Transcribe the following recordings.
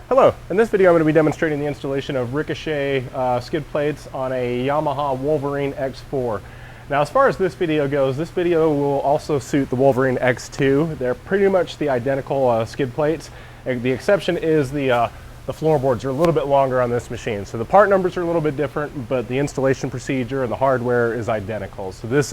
Hello, in this video I'm going to be demonstrating the installation of Ricochet skid plates on a Yamaha Wolverine X4. Now as far as this video goes, this video will also suit the Wolverine X2. They're pretty much the identical skid plates. The exception is the floorboards are a little bit longer on this machine. So the part numbers are a little bit different, but the installation procedure and the hardware is identical. So this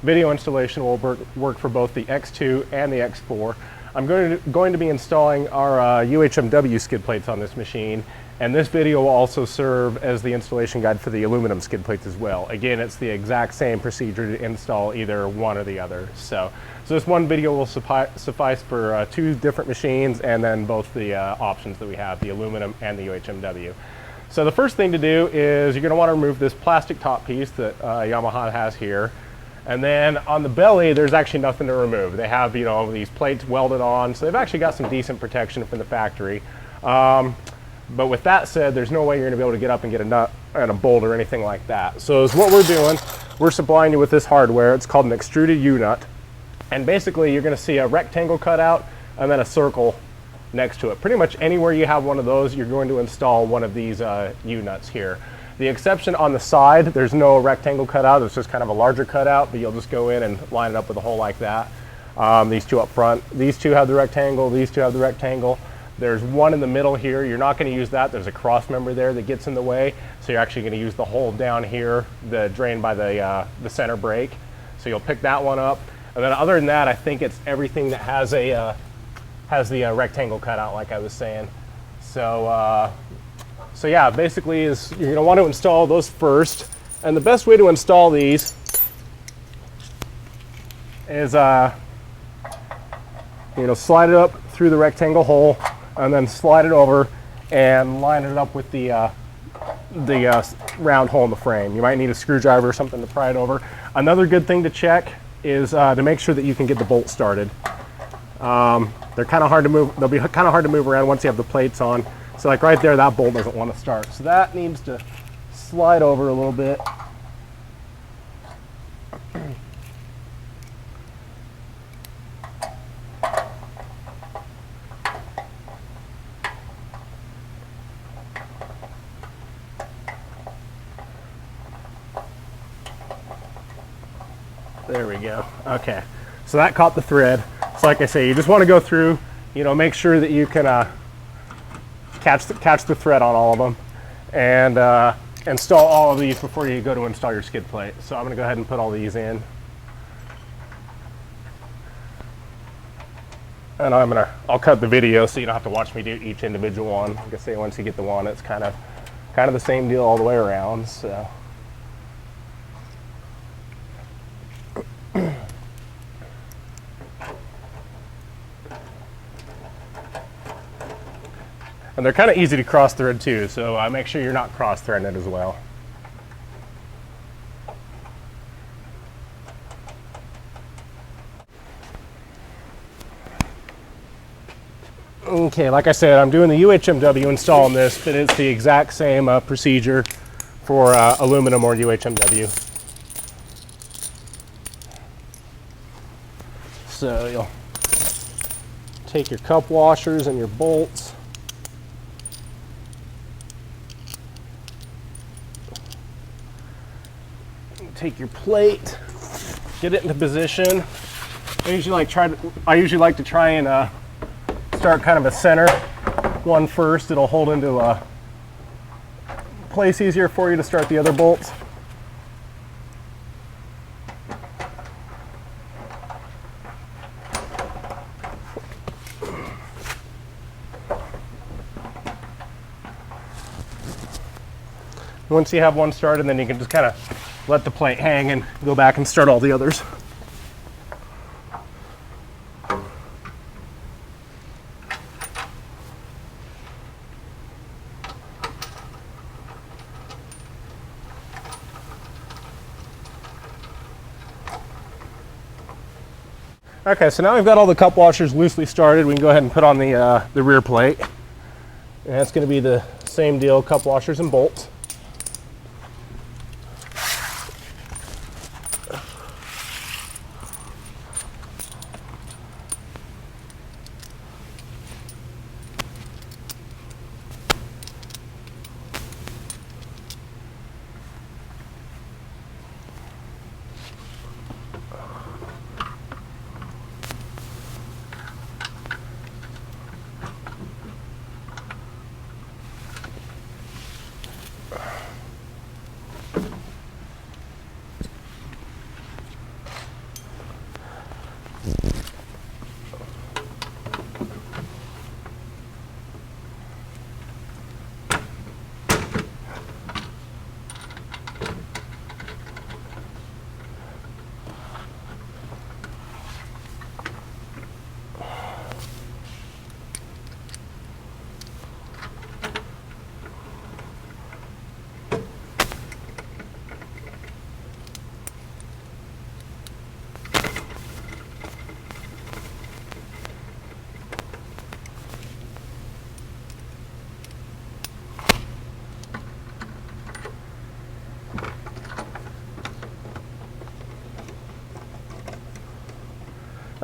video installation will work for both the X2 and the X4. I'm going to be installing our UHMW skid plates on this machine, and this video will also serve as the installation guide for the aluminum skid plates as well. Again, it's the exact same procedure to install either one or the other. So this one video will suffice for two different machines, and then both the options that we have, the aluminum and the UHMW. So the first thing to do is you're going to want to remove this plastic top piece that Yamaha has here. And then on the belly, there's actually nothing to remove. They have, these plates welded on, so they've actually got some decent protection from the factory. But with that said, there's no way you're gonna be able to get up and get a nut and a bolt or anything like that. So is what we're doing, we're supplying you with this hardware. It's called an extruded U-nut. And basically, you're gonna see a rectangle cut out and then a circle next to it. Pretty much anywhere you have one of those, you're going to install one of these U-nuts here. The exception on the side, there's no rectangle cutout, it's just kind of a larger cutout, but you'll just go in and line it up with a hole like that. These two up front, these two have the rectangle, these two have the rectangle. There's one in the middle here, you're not going to use that, there's a cross member there that gets in the way, so you're actually going to use the hole down here, the drain by the center brake. So you'll pick that one up, and then other than that, I think it's everything that has the rectangle cutout, like I was saying. So yeah, basically you're going to want to install those first. And the best way to install these is slide it up through the rectangle hole and then slide it over and line it up with the round hole in the frame. You might need a screwdriver or something to pry it over. Another good thing to check is to make sure that you can get the bolt started. They're kind of hard to move. They'll be kind of hard to move around once you have the plates on. So like right there, that bolt doesn't want to start. So that needs to slide over a little bit. There we go. Okay, so that caught the thread. So like I say, you just want to go through, make sure that you can catch the thread on all of them, and install all of these before you go to install your skid plate. So I'm going to go ahead and put all these in, and I'll cut the video so you don't have to watch me do each individual one. Like I say, once you get the one, it's kind of the same deal all the way around. So. And they're kind of easy to cross thread too, so make sure you're not cross threading it as well. Okay, like I said, I'm doing the UHMW install on this, but it's the exact same procedure for aluminum or UHMW. So you'll take your cup washers and your bolts. Take your plate, get it into position. I usually like to try and start kind of a center one first. It'll hold into a place easier for you to start the other bolts. Once you have one started, then you can just kind of let the plate hang and go back and start all the others. Okay, so now we've got all the cup washers loosely started. We can go ahead and put on the rear plate. And that's going to be the same deal, cup washers and bolts.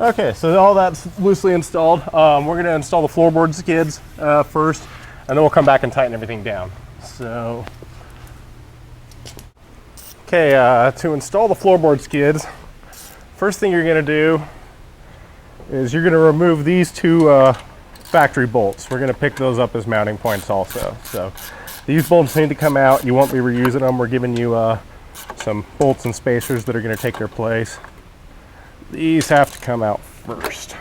Okay, so all that's loosely installed. We're going to install the floorboard skids first, and then we'll come back and tighten everything down. So, okay, to install the floorboard skids, first thing you're going to do is you're going to remove these two factory bolts. We're going to pick those up as mounting points also. So these bolts need to come out. You won't be reusing them. We're giving you some bolts and spacers that are going to take their place. These have to come out first.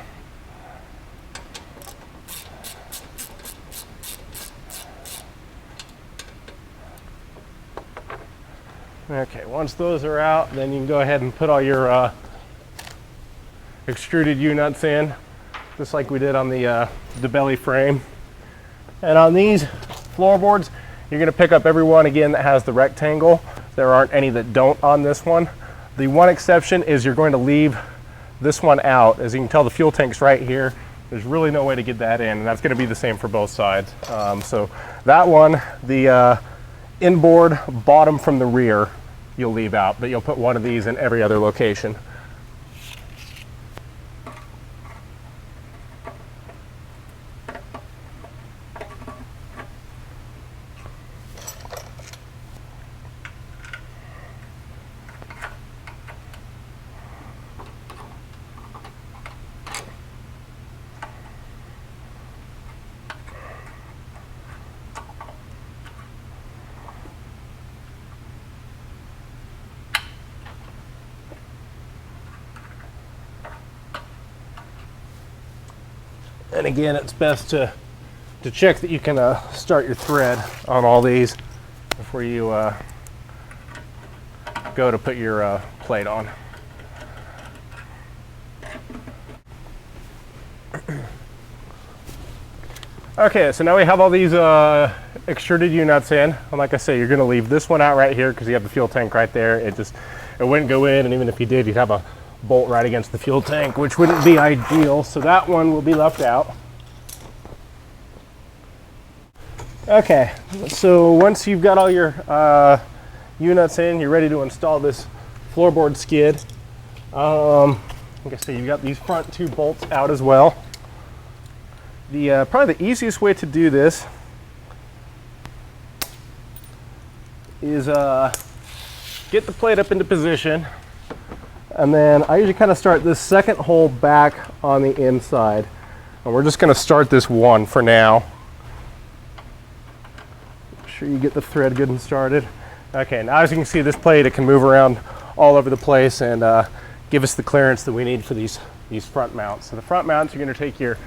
Okay, once those are out, then you can go ahead and put all your extruded U-nuts in, just like we did on the belly frame. And on these floorboards, you're going to pick up every one again that has the rectangle. There aren't any that don't on this one. The one exception is you're going to leave this one out. As you can tell, the fuel tank's right here. There's really no way to get that in, and that's going to be the same for both sides. So that one, the inboard bottom from the rear, you'll leave out, but you'll put one of these in every other location. And again, it's best to check that you can start your thread on all these before you go to put your plate on. Okay, so now we have all these extruded U-nuts in. And like I say, you're going to leave this one out right here because you have the fuel tank right there. It wouldn't go in, and even if you did, you'd have a bolt right against the fuel tank, which wouldn't be ideal. So that one will be left out. Okay, so once you've got all your U-nuts in, you're ready to install this floorboard skid. Like I say, you've got these front two bolts out as well. Probably the easiest way to do this is get the plate up into position, and then I usually kind of start this second hole back on the inside, and we're just going to start this one for now. Make sure you get the thread good and started. Okay, now as you can see, this plate, it can move around all over the place and give us the clearance that we need for these front mounts. So the front mounts, you're going to take your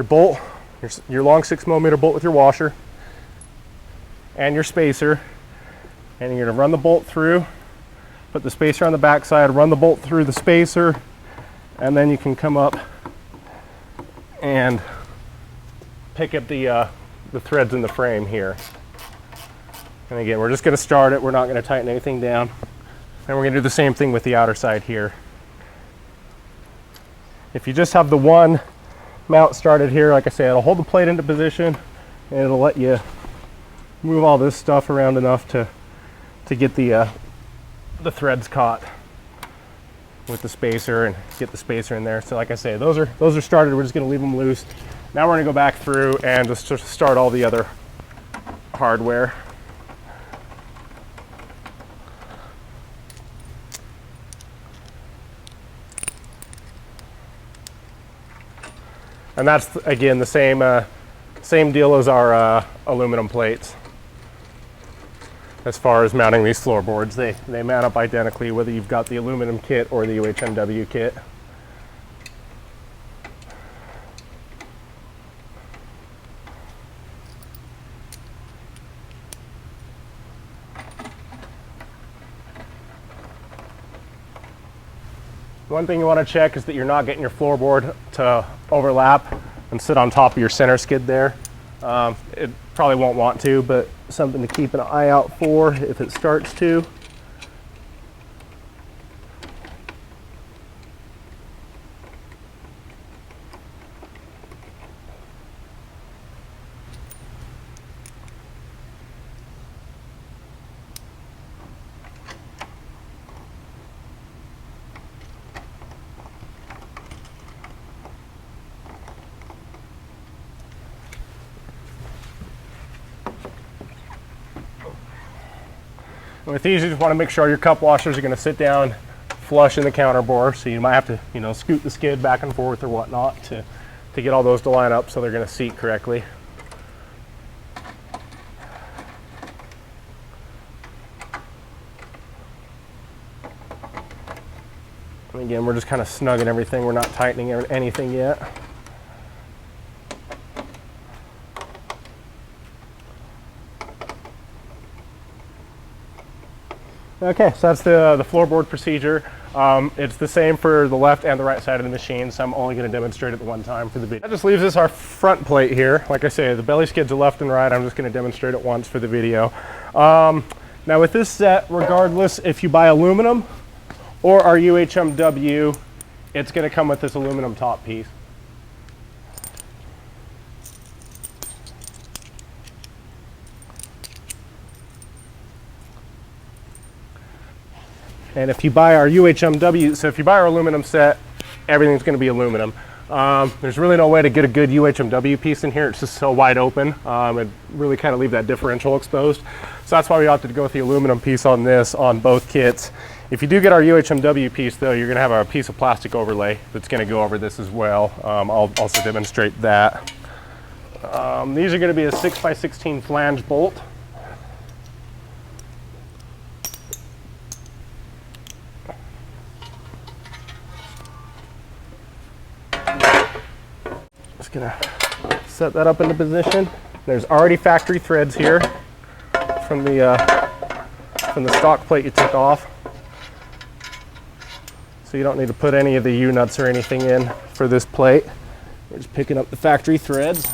bolt, your long 6mm bolt with your washer and your spacer, and you're going to run the bolt through, put the spacer on the back side, run the bolt through the spacer, and then you can come up and pick up the threads in the frame here. And again, we're just going to start it. We're not going to tighten anything down. And we're going to do the same thing with the outer side here. If you just have the one mount started here, like I say, it'll hold the plate into position, and it'll let you move all this stuff around enough to get the threads caught with the spacer and get the spacer in there. So like I say, those are started. We're just going to leave them loose. Now we're going to go back through and just start all the other hardware. And that's, again, the same deal as our aluminum plates. As far as mounting these floorboards, they mount up identically whether you've got the aluminum kit or the UHMW kit. One thing you want to check is that you're not getting your floorboard to overlap and sit on top of your center skid there. It probably won't want to, but something to keep an eye out for if it starts to. And with these, you just want to make sure your cup washers are going to sit down flush in the counter bore, so you might have to, you know, scoot the skid back and forth or whatnot to get all those to line up so they're going to seat correctly. And again, we're just kind of snugging everything. We're not tightening anything yet. Okay, so that's the floorboard procedure. It's the same for the left and the right side of the machine, so I'm only going to demonstrate it the one time for the video. That just leaves us our front plate here. Like I say, the belly skids are left and right. I'm just going to demonstrate it once for the video. Now with this set, regardless if you buy aluminum or our UHMW, it's going to come with this aluminum top piece. And if you buy our UHMW, so if you buy our aluminum set, everything's going to be aluminum. There's really no way to get a good UHMW piece in here. It's just so wide open. It really kind of leave that differential exposed. So that's why we opted to go with the aluminum piece on this, on both kits. If you do get our UHMW piece though, you're going to have a piece of plastic overlay that's going to go over this as well. I'll also demonstrate that. These are going to be a 6x16 flange bolt. Just gonna set that up into position. There's already factory threads here from the stock plate you took off, so you don't need to put any of the U-nuts or anything in for this plate. We're just picking up the factory threads.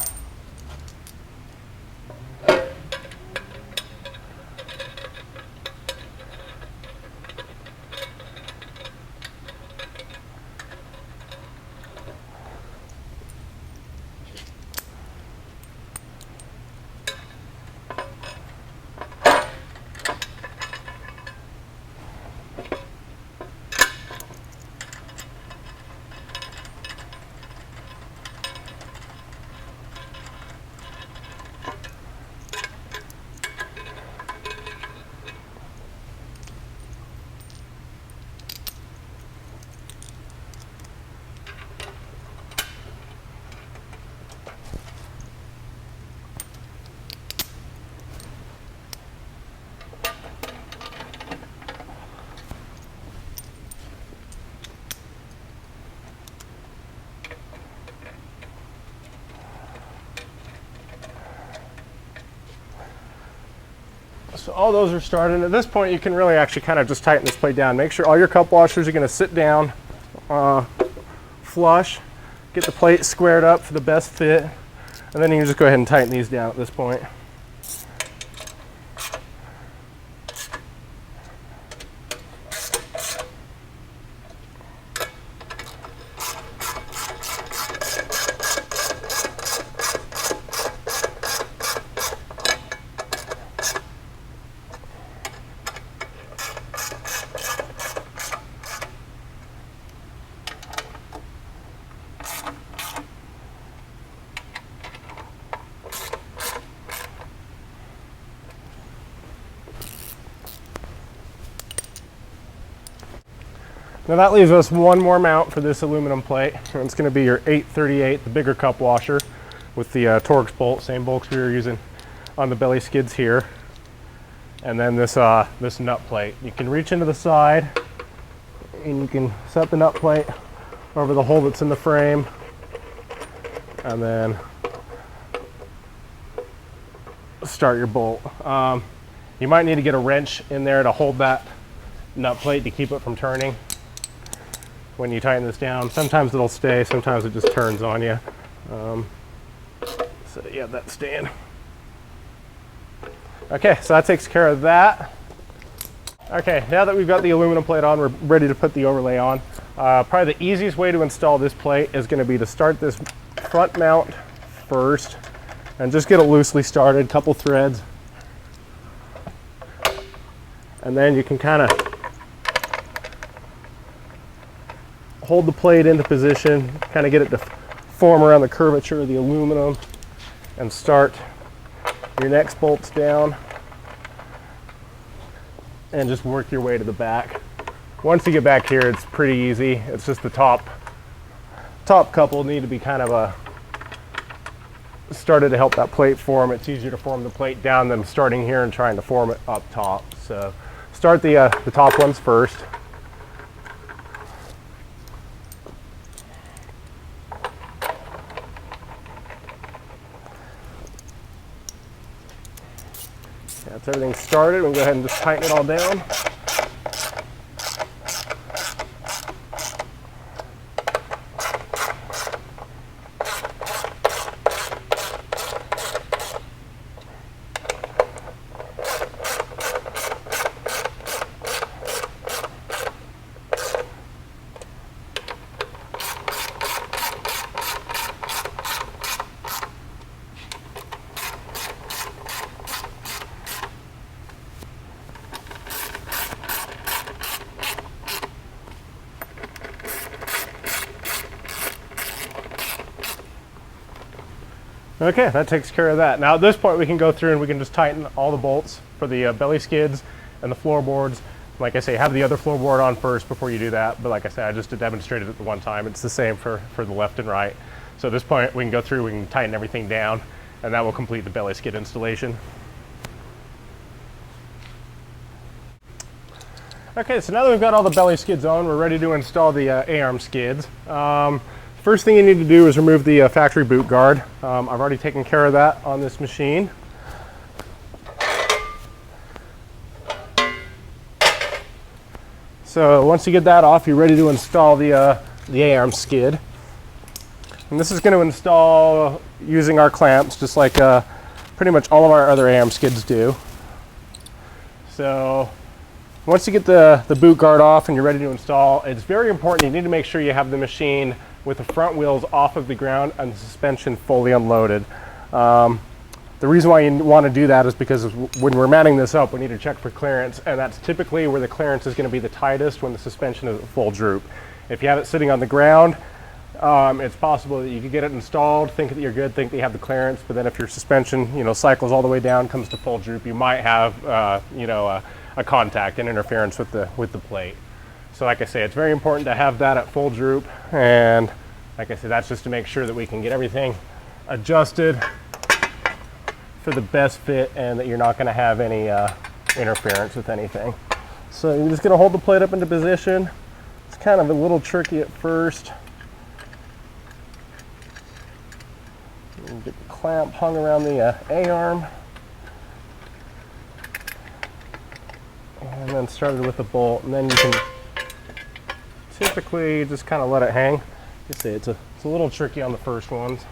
So all those are started. At this point, you can really actually kind of just tighten this plate down. Make sure all your cup washers are going to sit down flush. Get the plate squared up for the best fit. And then you can just go ahead and tighten these down at this point. Now that leaves us one more mount for this aluminum plate. And it's going to be your 838, the bigger cup washer with the Torx bolt, same bolts we were using on the belly skids here. And then this nut plate. You can reach into the side and you can set the nut plate over the hole that's in the frame, and then start your bolt. You might need to get a wrench in there to hold that nut plate to keep it from turning when you tighten this down. Sometimes it'll stay, sometimes it just turns on you. So yeah, that's staying. Okay, so that takes care of that. Okay, now that we've got the aluminum plate on, we're ready to put the overlay on. Probably the easiest way to install this plate is going to be to start this front mount first and just get it loosely started, couple threads. And then you can kind of hold the plate into position, kind of get it to form around the curvature of the aluminum, and start your next bolts down. and just work your way to the back. Once you get back here, it's pretty easy. It's just the top couple need to be kind of started to help that plate form. It's easier to form the plate down than starting here and trying to form it up top. So start the top ones first. That's everything started. We'll go ahead and just tighten it all down. Okay, that takes care of that. Now at this point we can go through and we can just tighten all the bolts for the belly skids and the floorboards. Like I say, have the other floorboard on first before you do that. But like I said, I just demonstrated it the one time. It's the same for the left and right. So at this point we can go through, we can tighten everything down, and that will complete the belly skid installation. Okay, so now that we've got all the belly skids on, we're ready to install the A-arm skids. First thing you need to do is remove the factory boot guard. I've already taken care of that on this machine. So once you get that off, you're ready to install the A-arm skid. And this is going to install using our clamps, just like pretty much all of our other A-arm skids do. So once you get the boot guard off and you're ready to install, it's very important, you need to make sure you have the machine with the front wheels off of the ground and the suspension fully unloaded. The reason why you want to do that is because when we're mounting this up, we need to check for clearance, and that's typically where the clearance is going to be the tightest when the suspension is at full droop. If you have it sitting on the ground, it's possible that you could get it installed, think that you're good, think that you have the clearance, but then if your suspension, cycles all the way down, comes to full droop, you might have, a contact and interference with the plate. So like I say, it's very important to have that at full droop, and like I said, that's just to make sure that we can get everything adjusted for the best fit and that you're not going to have any interference with anything. So you're just going to hold the plate up into position. It's kind of a little tricky at first. You get the clamp hung around the A-arm. And then started with the bolt, and then you can typically just kind of let it hang. You see, it's a little tricky on the first ones.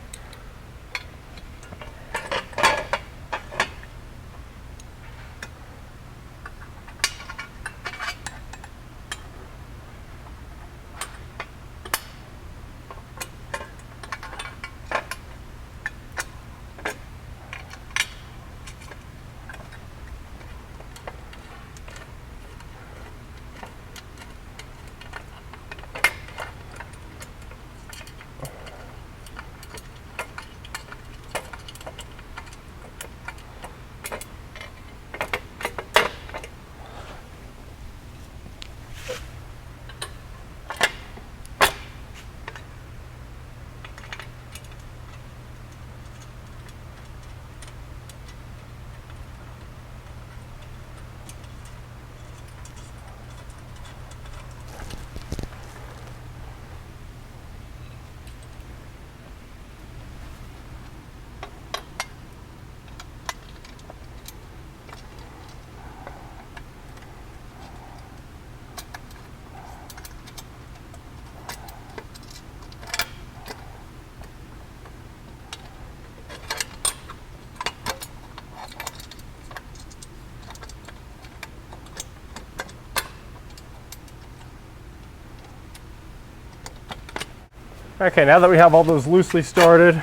Okay, now that we have all those loosely started,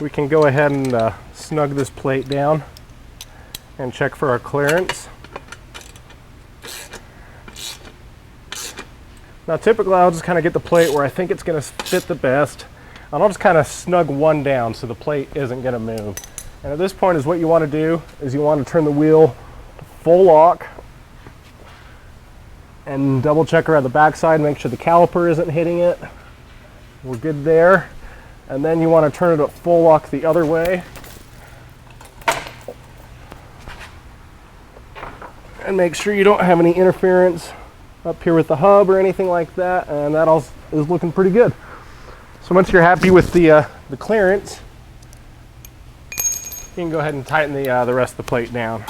we can go ahead and snug this plate down and check for our clearance. Now typically I'll just kind of get the plate where I think it's going to fit the best, and I'll just kind of snug one down so the plate isn't going to move. And at this point is what you want to do is you want to turn the wheel to full lock, and double check around the backside, make sure the caliper isn't hitting it. We're good there. And then you want to turn it at full lock the other way. And make sure you don't have any interference up here with the hub or anything like that, and that all is looking pretty good. So once you're happy with the clearance, you can go ahead and tighten the rest of the plate down.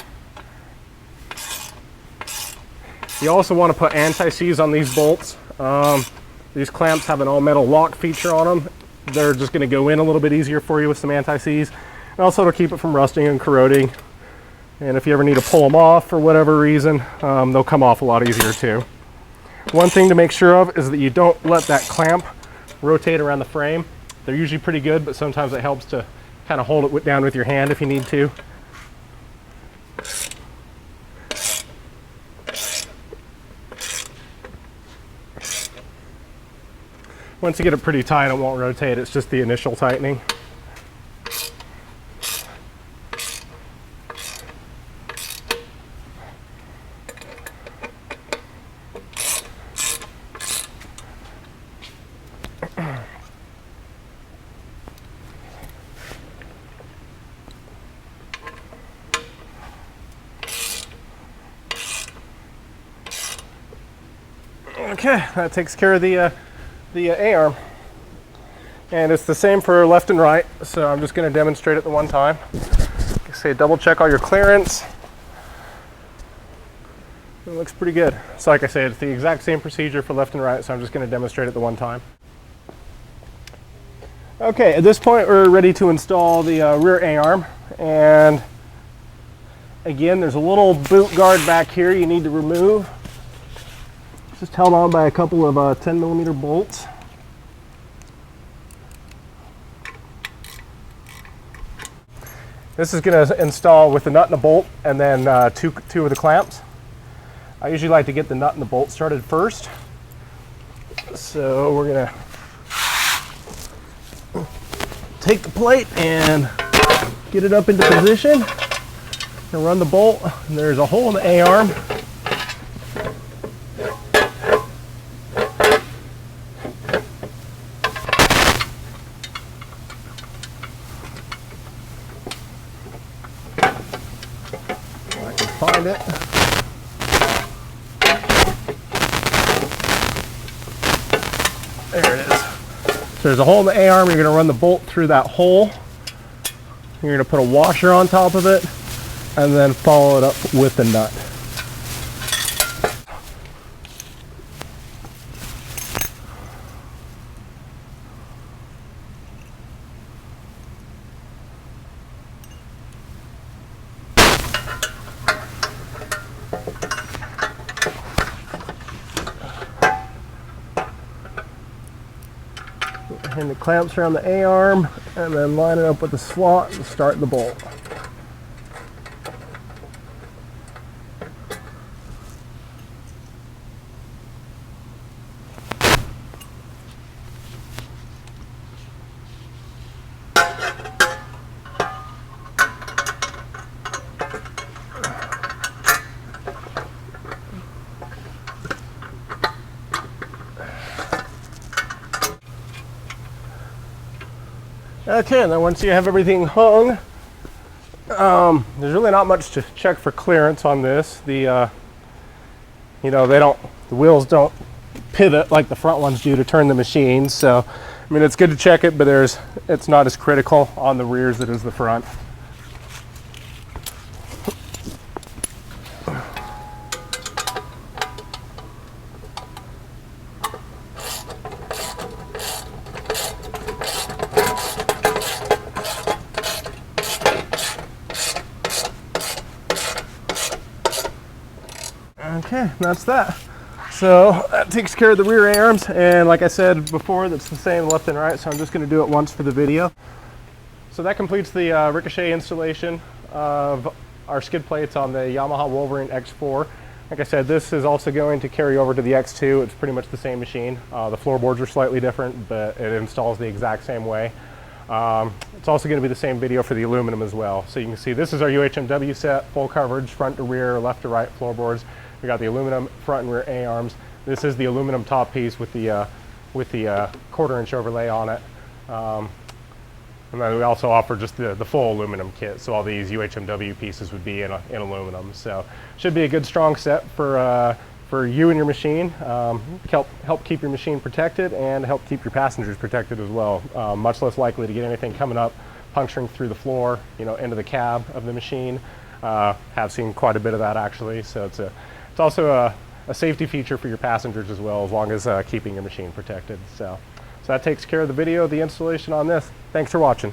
You also want to put anti-seize on these bolts. These clamps have an all-metal lock feature on them. They're just going to go in a little bit easier for you with some anti-seize, and also to keep it from rusting and corroding. And if you ever need to pull them off for whatever reason, they'll come off a lot easier too. One thing to make sure of is that you don't let that clamp rotate around the frame. They're usually pretty good, but sometimes it helps to kind of hold it down with your hand if you need to. Once you get it pretty tight, it won't rotate. It's just the initial tightening. Okay, that takes care of the A-arm. And it's the same for left and right, so I'm just going to demonstrate it the one time. Like I say, double check all your clearance. It looks pretty good. So like I say, it's the exact same procedure for left and right, so I'm just going to demonstrate it the one time. Okay, at this point we're ready to install the rear A-arm. And again, there's a little boot guard back here you need to remove. Just held on by a couple of 10mm bolts. This is going to install with the nut and the bolt, and then two of the clamps. I usually like to get the nut and the bolt started first. So we're going to take the plate and get it up into position and run the bolt. And there's a hole in the A-arm. Find it. There it is. So there's a hole in the A-arm. You're going to run the bolt through that hole. You're going to put a washer on top of it and then follow it up with the nut. And the clamps around the A-arm, and then line it up with the slot and start the bolt. Okay, and then once you have everything hung, there's really not much to check for clearance on this. The wheels don't pivot like the front ones do to turn the machine. So, I mean, it's good to check it, but it's not as critical on the rears as it is the front. Okay, that's that. So that takes care of the rear A-arms, and like I said before, that's the same left and right, so I'm just going to do it once for the video. So that completes the Ricochet installation of our skid plates on the Yamaha Wolverine X4. Like I said, this is also going to carry over to the X2. It's pretty much the same machine. The floorboards are slightly different, but it installs the exact same way. It's also going to be the same video for the aluminum as well. So you can see this is our UHMW set, full coverage, front to rear, left to right floorboards. We got the aluminum front and rear A-arms. This is the aluminum top piece with the 1/4-inch overlay on it. And then we also offer just the full aluminum kit, so all these UHMW pieces would be in aluminum. So should be a good strong set for you and your machine. Help keep your machine protected and help keep your passengers protected as well. Much less likely to get anything coming up, puncturing through the floor, into the cab of the machine. Have seen quite a bit of that actually. So it's also a safety feature for your passengers as well, as long as keeping your machine protected. So that takes care of the video, the installation on this. Thanks for watching.